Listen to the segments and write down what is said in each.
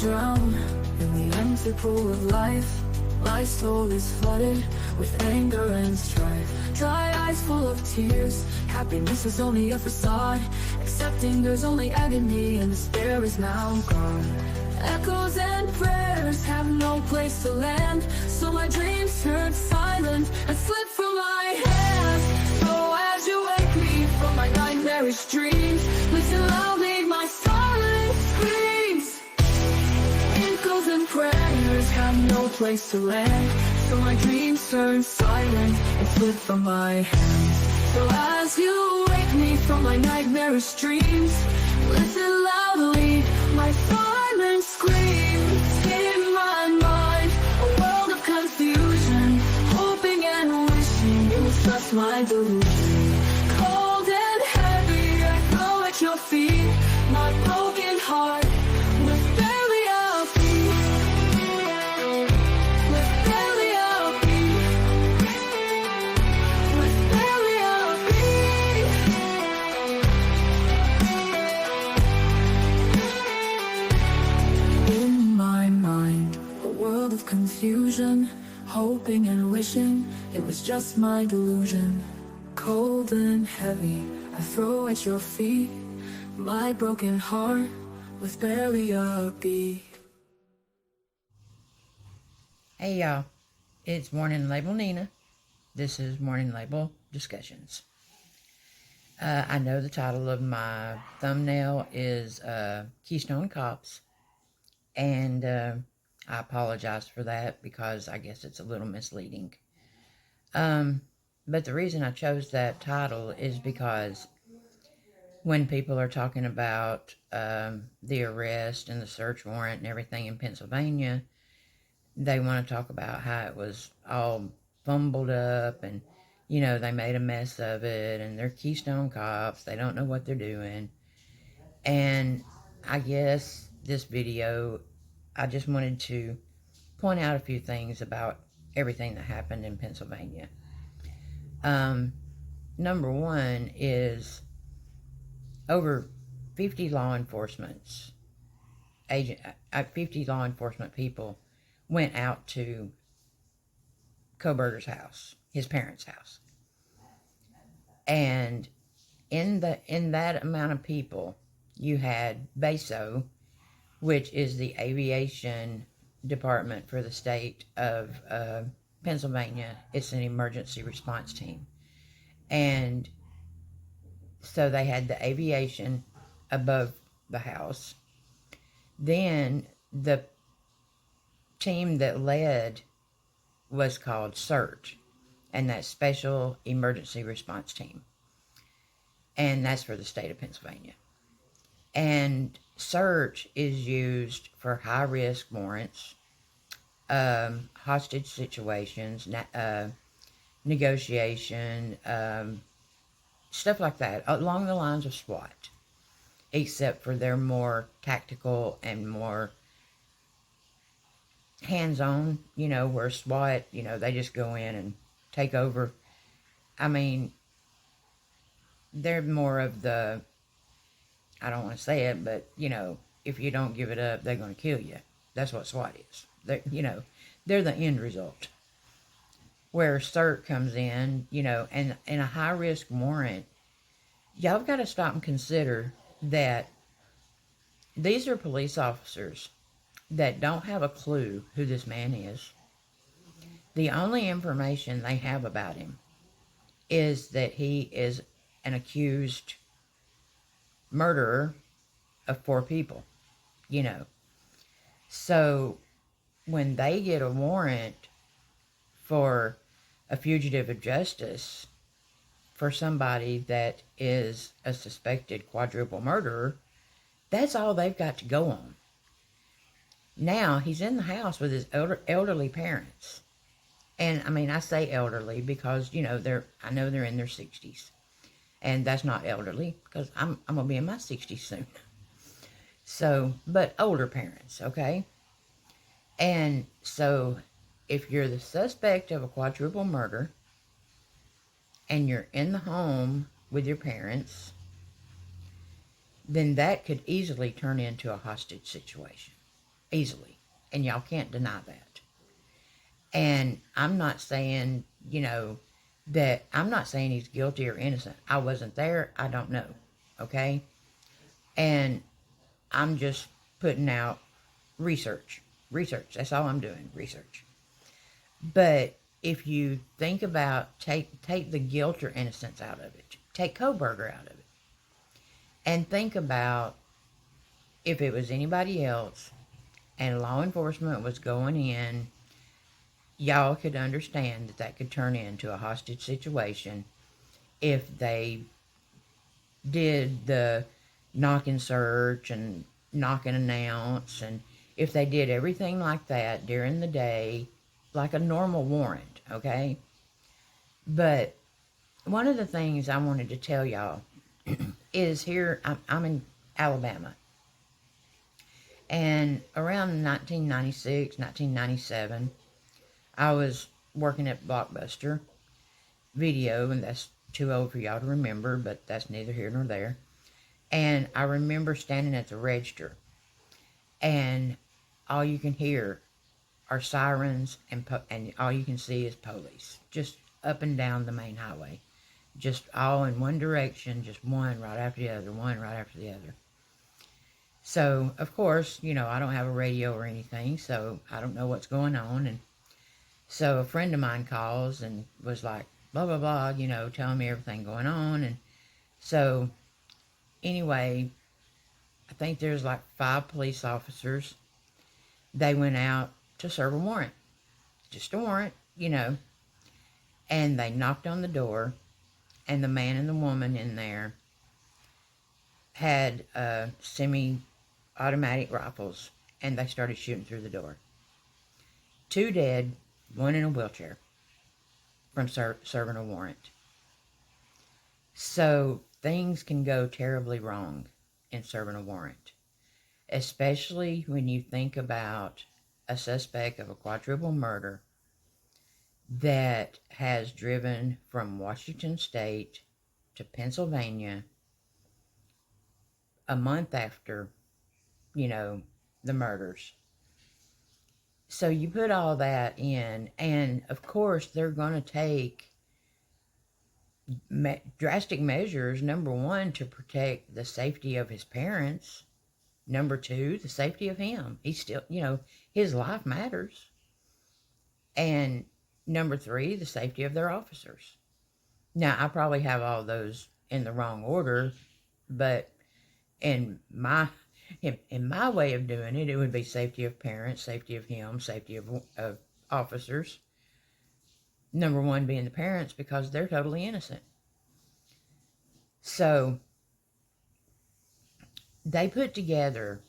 drown in the empty pool of life. My soul is flooded with anger and strife. Dry eyes full of tears, happiness is only a facade. Accepting there's only agony and despair is now gone. Echoes and prayers have no place to land, so my dreams turn silent and slip from my hands. So as you wake me from my nightmarish dreams, listen loudly my silent screams. Echoes and prayers have no place to land, so my dreams turn silent and slip from my hands. So as you wake me from my nightmarish dreams, listen loudly my silent screams. In my mind, a world of confusion, hoping and wishing it was just my delusion. Cold and heavy, I throw at your feet my broken heart with barely a beat. With barely a beat. With barely a beat. In my mind, a world of confusion, hoping and wishing it was just my delusion. Cold and heavy, I throw at your feet my broken heart with barely a beat. Hey y'all, it's Morning Label Nina. This is Morning Label Discussions. I know the title of my thumbnail is Keystone Cops, and I apologize for that because I guess it's a little misleading. But the reason I chose that title is because when people are talking about the arrest and the search warrant and everything in Pennsylvania, they want to talk about how it was all fumbled up and, you know, they made a mess of it and they're Keystone Cops. They don't know what they're doing. And I guess this video, I just wanted to point out a few things about everything that happened in Pennsylvania. Number one is over 50 law enforcement people went out to Coburger's house, his parents' house. And in that amount of people, you had BASO, which is the aviation department for the state of Pennsylvania. It's an emergency response team. And so they had the aviation above the house. Then the team that led was called SEARCH, and that's Special Emergency Response Team. And that's for the state of Pennsylvania. And SEARCH is used for high-risk warrants, hostage situations, negotiation, stuff like that, along the lines of SWAT, except for they're more tactical and more hands-on, you know, where SWAT, you know, they just go in and take over. I mean, they're more of the, I don't want to say it, but, you know, if you don't give it up, they're going to kill you. That's what SWAT is. They're, you know, they're the end result. Where CERT comes in, you know, and in a high-risk warrant, y'all got to stop and consider that these are police officers that don't have a clue who this man is. The only information they have about him is that he is an accused murderer of 4 people, you know. So when they get a warrant for a fugitive of justice for somebody that is a suspected quadruple murderer, that's all they've got to go on. Now, he's in the house with his elderly parents. And, I mean, I say elderly because, you know, I know they're in their 60s. And that's not elderly because I'm going to be in my 60s soon. So, but older parents, okay? And so, if you're the suspect of a quadruple murder and you're in the home with your parents, then that could easily turn into a hostage situation. easily. And y'all can't deny that. And I'm not saying, that I'm not saying he's guilty or innocent. I wasn't there. I don't know. Okay? And I'm just putting out research. Research. That's all I'm doing. Research. But if you think about take the guilt or innocence out of it. Take Koberger out of it. And think about if it was anybody else and law enforcement was going in, y'all could understand that that could turn into a hostage situation if they did the knock and search and knock and announce, and if they did everything like that during the day, like a normal warrant, okay? But one of the things I wanted to tell y'all is here, I'm in Alabama, and around 1996, 1997, I was working at Blockbuster Video, and that's too old for y'all to remember, but that's neither here nor there. And I remember standing at the register, and all you can hear are sirens, and all you can see is police, just up and down the main highway, just all in one direction, just one right after the other, one right after the other. So, of course, I don't have a radio or anything, so I don't know what's going on. And so a friend of mine calls and was like, blah, blah, blah, telling me everything going on. And so, anyway, I think there's like 5 police officers. They went out to serve a warrant. Just a warrant, And they knocked on the door, and the man and the woman in there had semi-automatic rifles, and they started shooting through the door. 2 dead, 1 in a wheelchair from serving a warrant. So things can go terribly wrong in serving a warrant, especially when you think about a suspect of a quadruple murder that has driven from Washington State to Pennsylvania a month after, the murders. So you put all that in, and of course they're going to take drastic measures. Number 1, to protect the safety of his parents. Number 2, the safety of him. He's still, his life matters. And number 3, the safety of their officers. Now, I probably have all those in the wrong order, but in my way of doing it, it would be safety of parents, safety of him, safety of officers. Number 1 being the parents, because they're totally innocent. So they put together,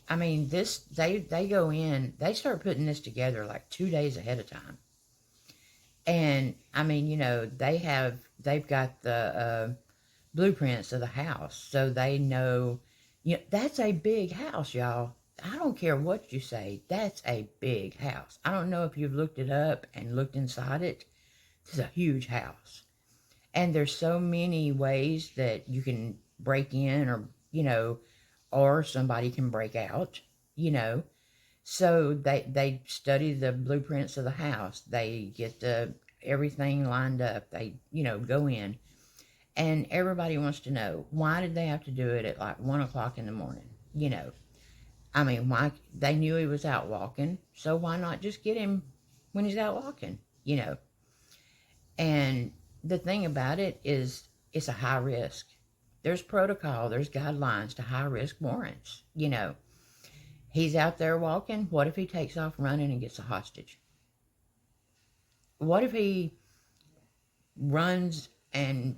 they go in, they start putting this together like 2 days ahead of time. And they've got the blueprints of the house, so they know, that's a big house, y'all. I don't care what you say, that's a big house. I don't know if you've looked it up and looked inside it. It's a huge house. And there's so many ways that you can break in, or somebody can break out, So they study the blueprints of the house. They get everything lined up. They, go in. And everybody wants to know, why did they have to do it at like 1 o'clock in the morning? Why? They knew he was out walking, so why not just get him when he's out walking, And the thing about it is, it's a high risk. There's protocol, there's guidelines to high risk warrants, He's out there walking. What if he takes off running and gets a hostage? What if he runs and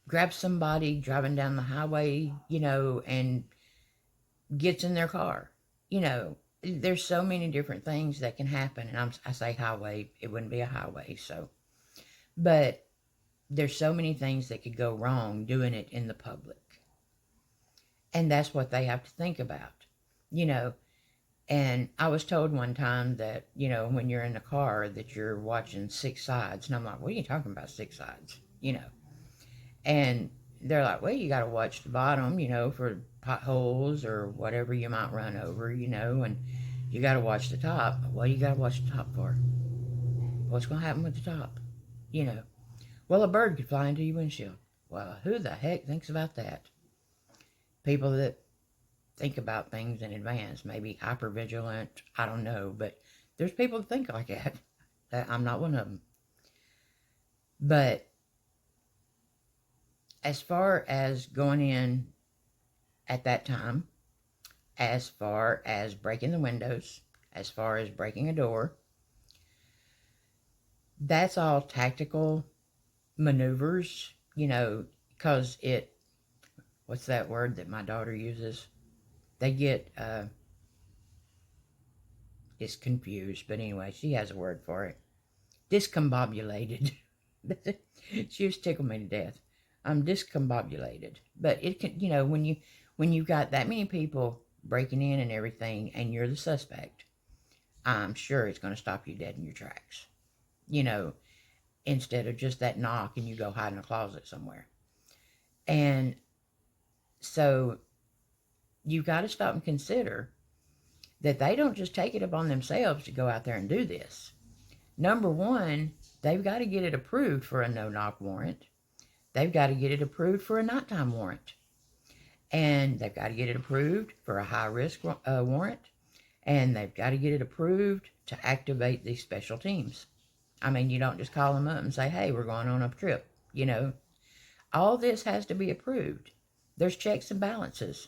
grabs somebody driving down the highway, and gets in their car? There's so many different things that can happen. And I say highway, it wouldn't be a highway, so. But there's so many things that could go wrong doing it in the public. And that's what they have to think about, And I was told one time that, when you're in the car, that you're watching 6 sides. And I'm like, what are you talking about, 6 sides? And they're like, well, you got to watch the bottom, for potholes or whatever you might run over, And You got to watch the top. What do you got to watch the top for? What's going to happen with the top? You know, well, a bird could fly into your windshield. Well, who the heck thinks about that? People that think about things in advance, maybe hypervigilant, I don't know, but there's people that think like that. I'm not one of them. But as far as going in at that time, as far as breaking the windows, as far as breaking a door, that's all tactical maneuvers, you know, because what's that word that my daughter uses? They get, it's confused, but anyway, she has a word for it. Discombobulated. She was tickled me to death. I'm discombobulated. But it can, you know, when you've got that many people breaking in and everything, and you're the suspect, I'm sure it's going to stop you dead in your tracks. You know, instead of just that knock and you go hide in a closet somewhere. And so you've got to stop and consider that they don't just take it upon themselves to go out there and do this. Number one, they've got to get it approved for a no-knock warrant. They've got to get it approved for a nighttime warrant. And they've got to get it approved for a high-risk warrant. And they've got to get it approved to activate these special teams. I mean, you don't just call them up and say, hey, we're going on a trip. You know, all this has to be approved. There's checks and balances.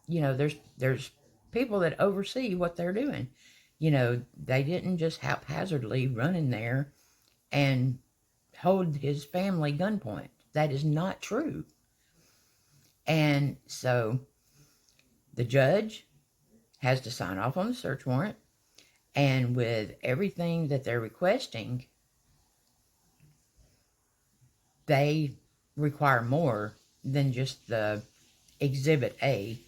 You know, there's people that oversee what they're doing. You know, they didn't just haphazardly run in there and hold his family gunpoint. That is not true. And so the judge has to sign off on the search warrant, and with everything that they're requesting, they require more than just the Exhibit A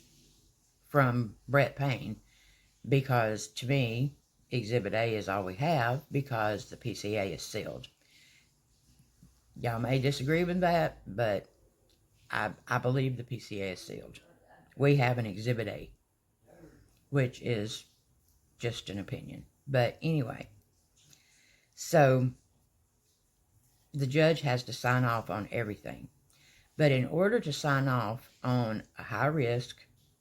from Brett Payne, because to me, Exhibit A is all we have because the PCA is sealed. Y'all may disagree with that, but I believe the PCA is sealed. We have an Exhibit A, which is just an opinion. But anyway, so the judge has to sign off on everything. But in order to sign off on a high risk,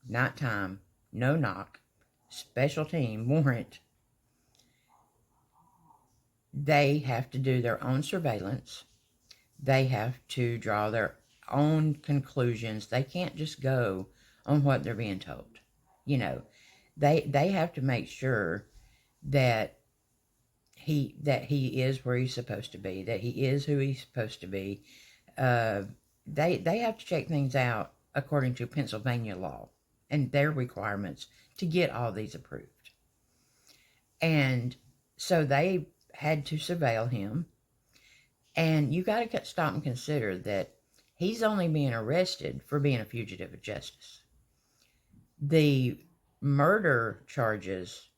nighttime, no knock, special team warrant, they have to do their own surveillance. They have to draw their own conclusions. They can't just go on what they're being told. You know, they have to make sure that he is where he's supposed to be, that he is who he's supposed to be. They have to check things out according to Pennsylvania law and their requirements to get all these approved. And so they had to surveil him. And you got to stop and consider that he's only being arrested for being a fugitive of justice. The murder charges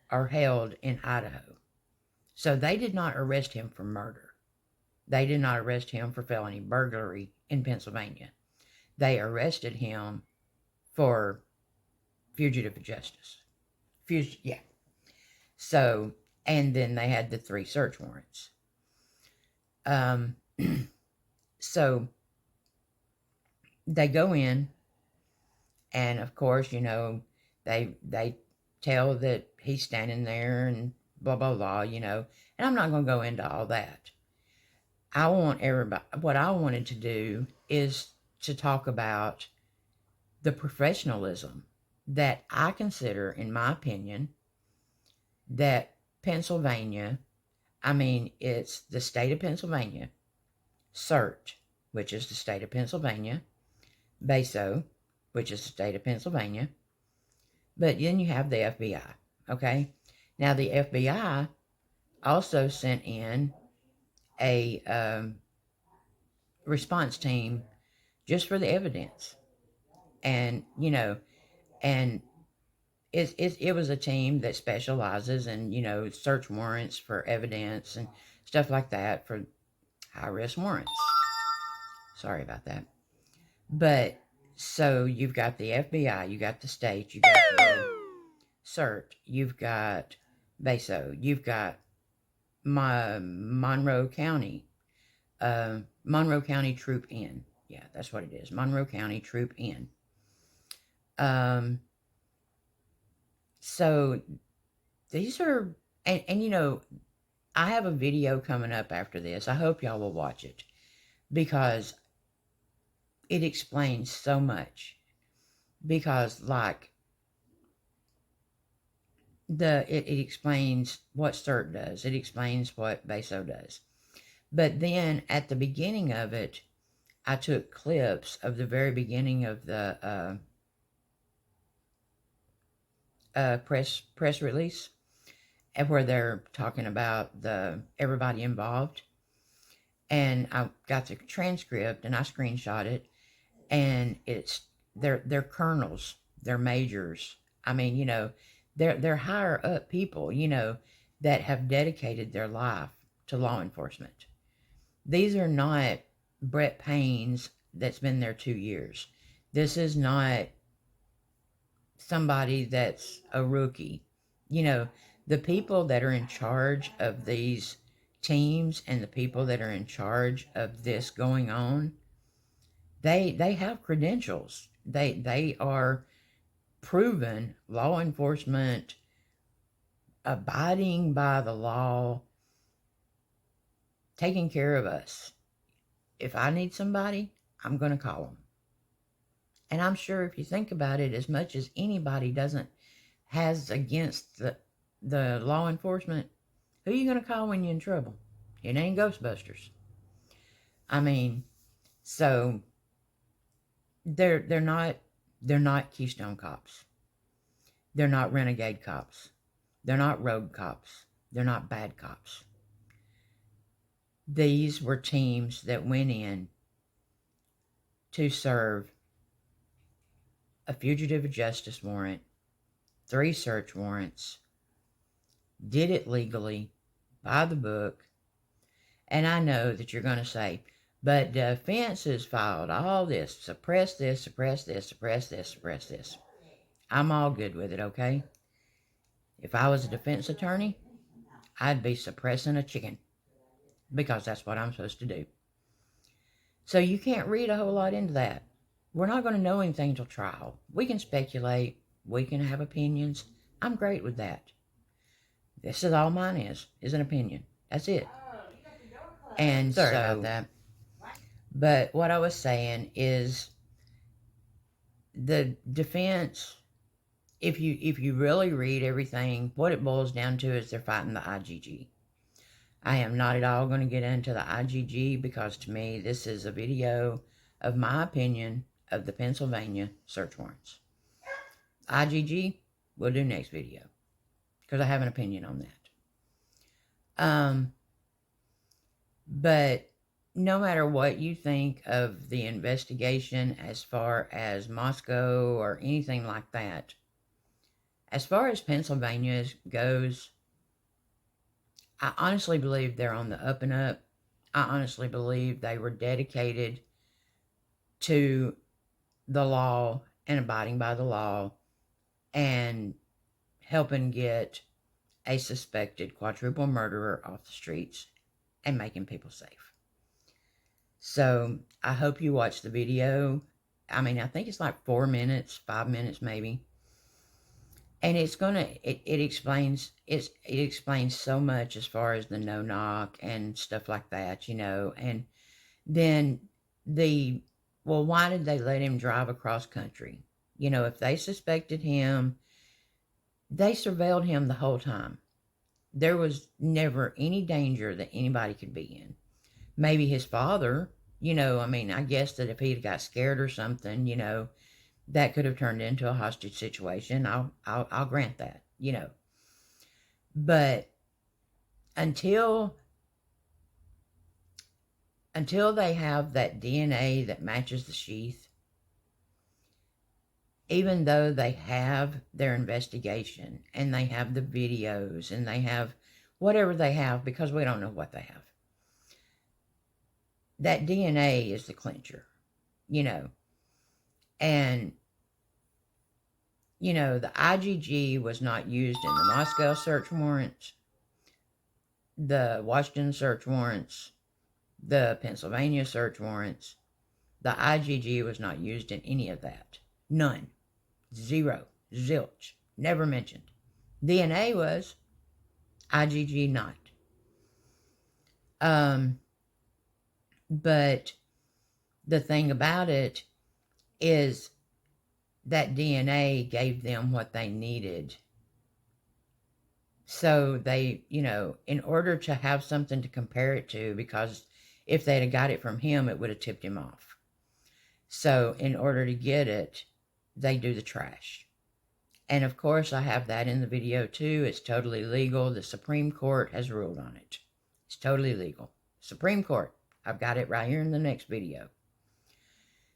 are held in Idaho. So they did not arrest him for murder. They did not arrest him for felony burglary in Pennsylvania. They arrested him for fugitive of justice. Yeah. So, and then they had the 3 search warrants. So they go in, and of course, you know, they tell that he's standing there and blah, blah, blah, you know, and I'm not going to go into all that. I want everybody, what I wanted to do is to talk about the professionalism that I consider, in my opinion, that Pennsylvania, I mean, it's the state of Pennsylvania, CERT, which is the state of Pennsylvania, BASO, which is the state of Pennsylvania, but then you have the FBI, okay? Now, the FBI also sent in a response team just for the evidence. And, you know, and it was a team that specializes in, you know, search warrants for evidence and stuff like that for high-risk warrants. Sorry about that. But, so you've got the FBI, you got the state, you got CERT, you've got BASO, you've got Monroe County, Monroe County Troop N. Yeah, that's what it is. Monroe County Troop N. So these are, and you know, I have a video coming up after this. I hope y'all will watch it because it explains so much. Because like it explains what CERT does. It explains what BASO does. But then at the beginning of it, I took clips of the very beginning of the press release, and where they're talking about the everybody involved. And I got the transcript and I screenshot it, and it's they're colonels, they're majors. I mean, you know, they're higher up people, you know, that have dedicated their life to law enforcement. These are not Brett Paynes that's been there 2 years. This is not somebody that's a rookie. You know, the people that are in charge of these teams and the people that are in charge of this going on, they have credentials. They are proven law enforcement, abiding by the law, taking care of us. If I need somebody, I'm going to call them. And I'm sure if you think about it, as much as anybody doesn't has against the law enforcement, who are you going to call when you're in trouble? It ain't Ghostbusters. I mean, so they're not Keystone Cops. They're not renegade cops. They're not rogue cops. They're not bad cops. These were teams that went in to serve a fugitive justice warrant, 3 search warrants, did it legally, by the book. And I know that you're going to say, but defense has filed all this, suppress this, suppress this, suppress this, suppress this. I'm all good with it, okay? If I was a defense attorney, I'd be suppressing a chicken because that's what I'm supposed to do. So you can't read a whole lot into that. We're not going to know anything until trial. We can speculate. We can have opinions. I'm great with that. This is all mine is an opinion. That's it. And sorry about that. But what I was saying is the defense, if you really read everything, what it boils down to is they're fighting the IGG. I am not at all going to get into the IGG because to me this is a video of my opinion of the Pennsylvania search warrants. IGG, we'll do next video because I have an opinion on that. But no matter what you think of the investigation as far as Moscow or anything like that, as far as Pennsylvania goes, I honestly believe they're on the up and up. I honestly believe they were dedicated to the law and abiding by the law and helping get a suspected quadruple murderer off the streets and making people safe. So I hope you watch the video. I mean, I think it's like 4 minutes, 5 minutes maybe. And it's gonna it explains it explains so much as far as the no knock and stuff like that, you know. And then why did they let him drive across country? You know, if they suspected him, they surveilled him the whole time. There was never any danger that anybody could be in. Maybe his father, you know, I mean, I guess that if he'd got scared or something, you know, that could have turned into a hostage situation. I'll grant that, you know. But until they have that DNA that matches the sheath, even though they have their investigation and they have the videos and they have whatever they have, because we don't know what they have, that DNA is the clincher, you know. And you know, the IGG was not used in the Moscow search warrants, the Washington search warrants, the Pennsylvania search warrants. The IGG was not used in any of that. None. Zero. Zilch. Never mentioned. DNA was. IGG not. But the thing about it is that DNA gave them what they needed. So they, you know, in order to have something to compare it to, because if they'd have got it from him, it would have tipped him off. So in order to get it, they do the trash. And of course, I have that in the video too. It's totally legal. The Supreme Court has ruled on it. It's totally legal. Supreme Court. I've got it right here in the next video.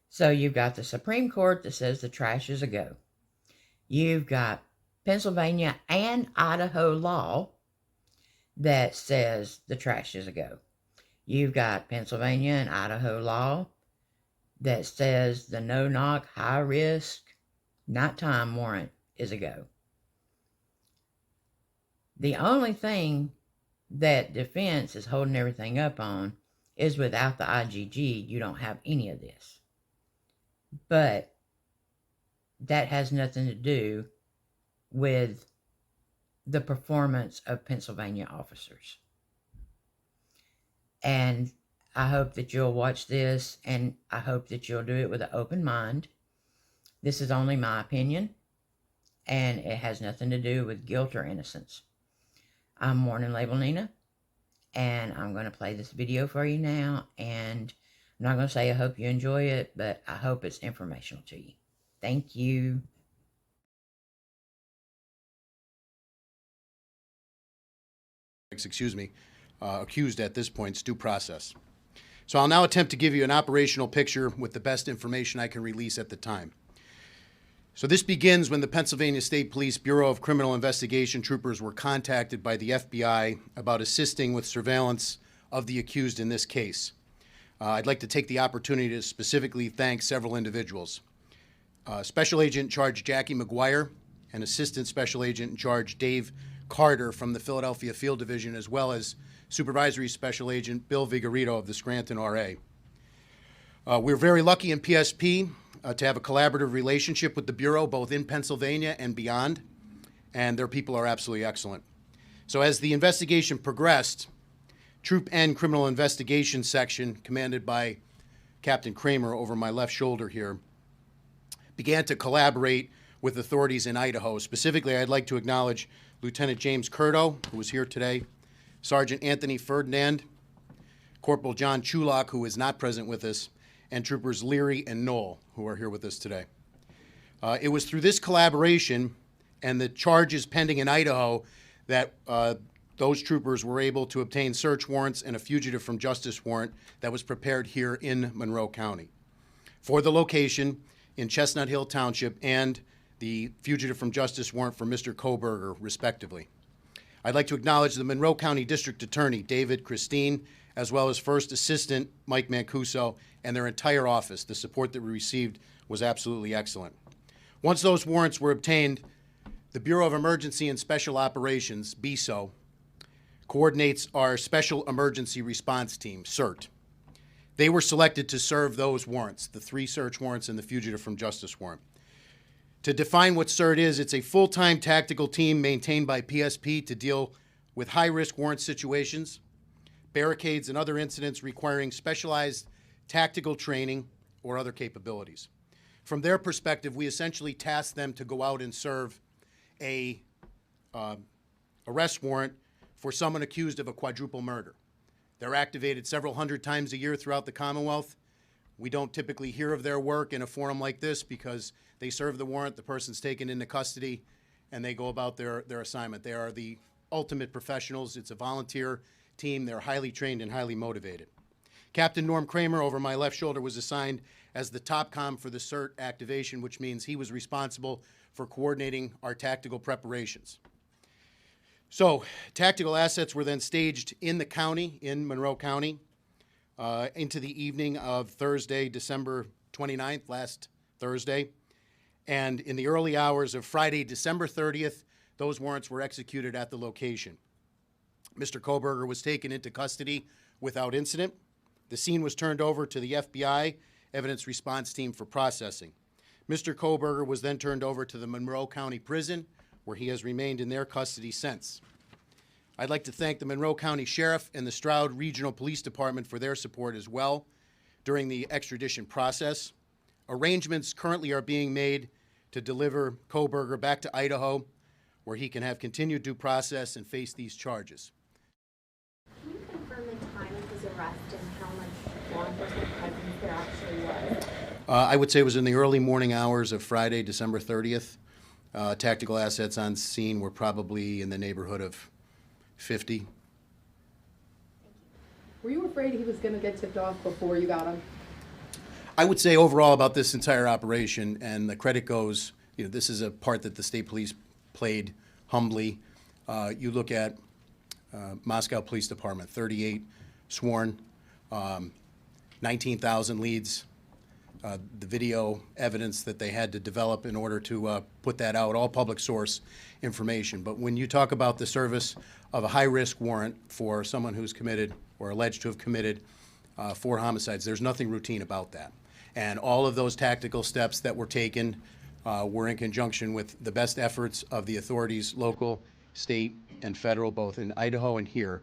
So you've got the Supreme Court that says the trash is a go. You've got Pennsylvania and Idaho law that says the trash is a go. You've got Pennsylvania and Idaho law that says the no-knock, high-risk, nighttime warrant is a go. The only thing that defense is holding everything up on is without the IGG, you don't have any of this. But that has nothing to do with the performance of Pennsylvania officers. And I hope that you'll watch this, and I hope that you'll do it with an open mind. This is only my opinion, and it has nothing to do with guilt or innocence. I'm Warning Label Nina, and I'm going to play this video for you now, and I'm not going to say I hope you enjoy it, but I hope it's informational to you. Thank you. Accused at this point's due process. So I'll now attempt to give you an operational picture with the best information I can release at the time. So this begins when the Pennsylvania State Police Bureau of Criminal Investigation troopers were contacted by the FBI about assisting with surveillance of the accused in this case. I'd like to take the opportunity to specifically thank several individuals. Special Agent in Charge Jackie McGuire and Assistant Special Agent in Charge Dave Carter from the Philadelphia Field Division, as well as Supervisory Special Agent Bill Vigorito of the Scranton RA. We're very lucky in PSP to have a collaborative relationship with the Bureau, both in Pennsylvania and beyond, and their people are absolutely excellent. So as the investigation progressed, Troop N Criminal Investigation Section, commanded by Captain Kramer over my left shoulder here, began to collaborate with authorities in Idaho. Specifically, I'd like to acknowledge Lieutenant James Curto, who is here today, Sergeant Anthony Ferdinand, Corporal John Chulak, who is not present with us, and Troopers Leary and Knoll, who are here with us today. It was through this collaboration and the charges pending in Idaho that those troopers were able to obtain search warrants and a fugitive from justice warrant that was prepared here in Monroe County for the location in Chestnut Hill Township and the fugitive from justice warrant for Mr. Koberger, respectively. I'd like to acknowledge the Monroe County District Attorney, David Christine, as well as First Assistant Mike Mancuso and their entire office. The support that we received was absolutely excellent. Once those warrants were obtained, the Bureau of Emergency and Special Operations, BESO, coordinates our Special Emergency Response Team, CERT. They were selected to serve those warrants, the 3 search warrants and the fugitive from justice warrant. To define what CERT is, it's a full-time tactical team maintained by PSP to deal with high-risk warrant situations, barricades, and other incidents requiring specialized tactical training or other capabilities. From their perspective, we essentially task them to go out and serve a arrest warrant for someone accused of a quadruple murder. They're activated several hundred times a year throughout the Commonwealth. We don't typically hear of their work in a forum like this because they serve the warrant, the person's taken into custody, and they go about their assignment. They are the ultimate professionals. It's a volunteer team. They're highly trained and highly motivated. Captain Norm Kramer, over my left shoulder, was assigned as the top comm for the CERT activation, which means he was responsible for coordinating our tactical preparations. So, tactical assets were then staged in the county, in Monroe County, into the evening of Thursday, December 29th, last Thursday. And in the early hours of Friday, December 30th, those warrants were executed at the location. Mr. Koberger was taken into custody without incident. The scene was turned over to the FBI Evidence Response Team for processing. Mr. Koberger was then turned over to the Monroe County Prison, where he has remained in their custody since. I'd like to thank the Monroe County Sheriff and the Stroud Regional Police Department for their support as well during the extradition process. Arrangements currently are being made to deliver Koberger back to Idaho, where he can have continued due process and face these charges. Can you confirm the time of his arrest and how much law enforcement presence there actually was? I would say it was in the early morning hours of Friday, December 30th. Tactical assets on scene were probably in the neighborhood of 50. Were you afraid he was going to get tipped off before you got him? I would say overall about this entire operation, and the credit goes, this is a part that the state police played humbly. You look at Moscow Police Department, 38 sworn, 19,000 leads, the video evidence that they had to develop in order to put that out, all public source information. But when you talk about the service of a high-risk warrant for someone who's committed or alleged to have committed 4 homicides, there's nothing routine about that. And all of those tactical steps that were taken were in conjunction with the best efforts of the authorities, local, state, and federal, both in Idaho and here.